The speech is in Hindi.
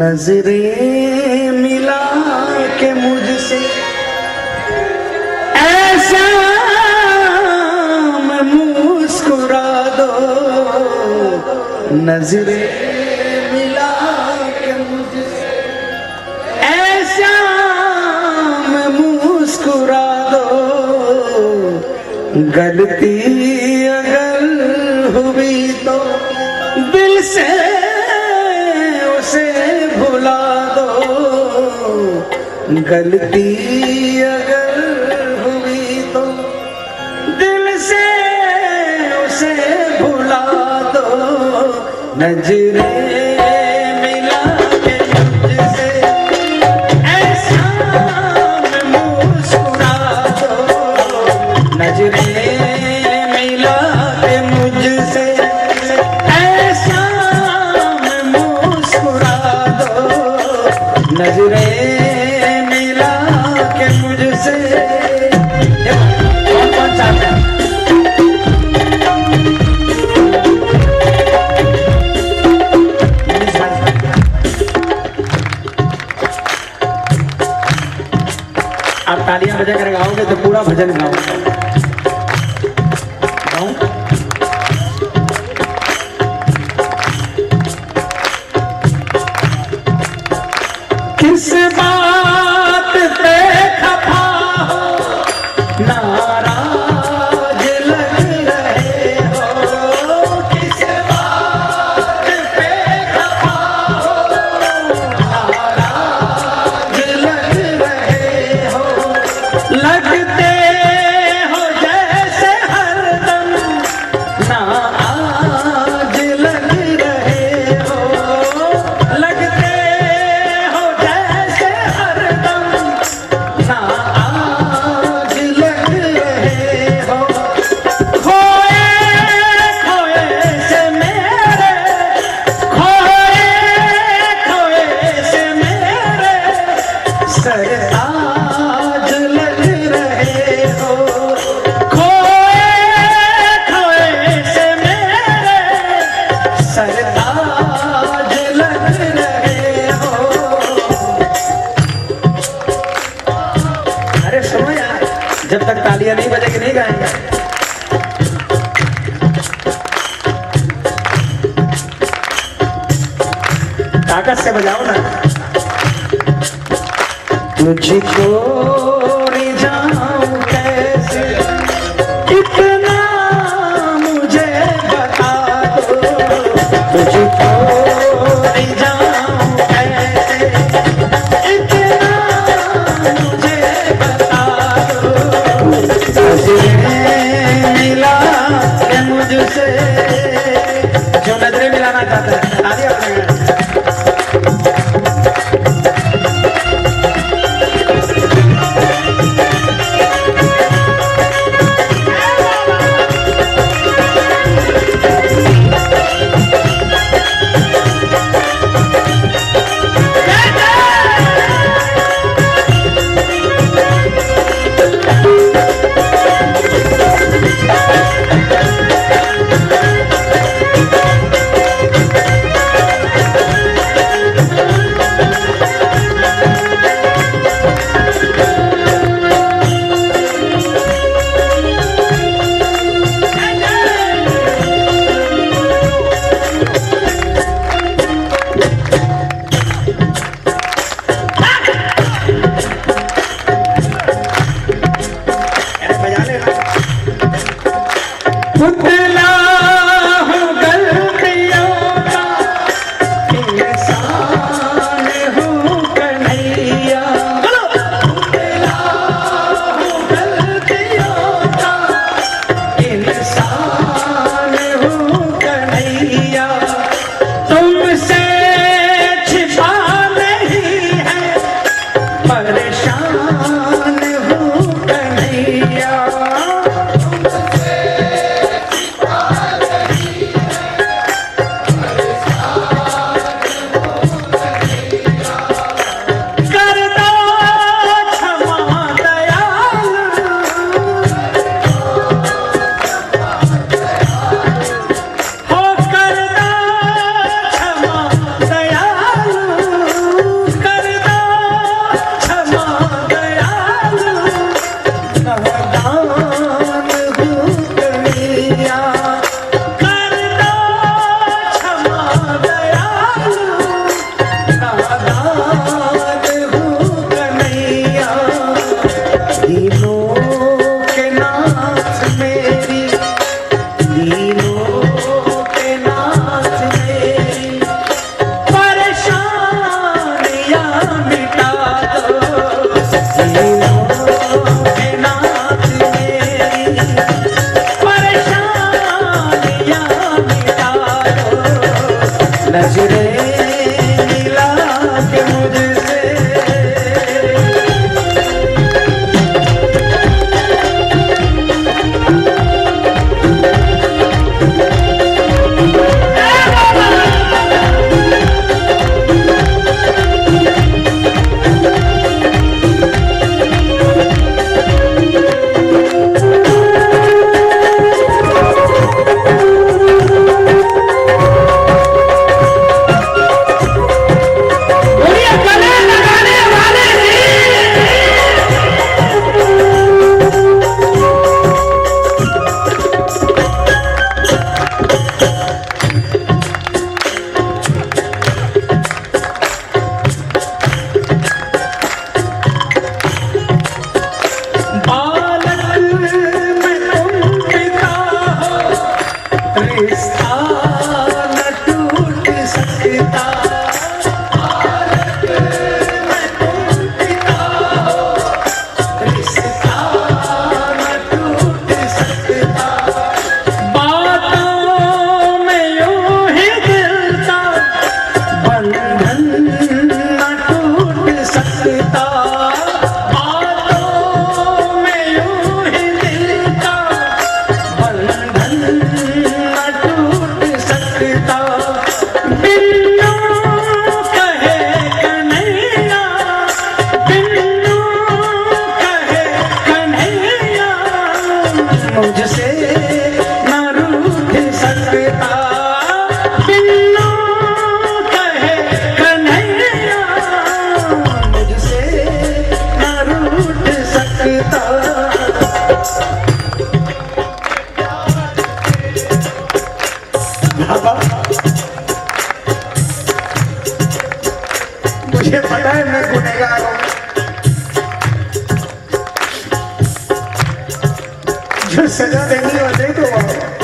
नजरें मिला के मुझसे ऐसा मैं मुस्कुरा दो, नजरें मिला के मुझसे ऐसा मैं मुस्कुरा दो। गलती अगर हुई तो दिल से भुला दो, गलती अगर हुई तो दिल से उसे भुला दो। नजरें मिला के मुझसे ऐसा मैं मुस्कुरा दो, नजरें मिला के मुझसे ऐसा मैं मुस्कुरा दो। नजरें मिला के मुझसे कौन कौन चाहता है? आप तालियां बजा कर गाओगे तो पूरा भजन गाओगे। किस बात पे खफा हो, नाराज लग रहे हो। किस बात पे खफा हो, नाराज लग रहे हो। लगते हो जैसे हरदम नाराज लग रहे हो। लगते सरताज लग रहे हो। खोए खोए से मेरे सरताज लग रहे हो। अरे सुनो यार, जब तक तालियां नहीं बजेगी नहीं गाएंगे। ताकत से बजाओ ना। तुझको ले जाऊं कैसे, इतना मुझे बता दो। तुझको ले जाऊं कैसे, इतना मुझे बता दो। नजरें मिला के मुझसे, जो नजरें मिलाना चाहता है तालियां बजाएगा। मुझे पता है मैं गुनहगार हूँ। जो सजा देनी हो दे दो।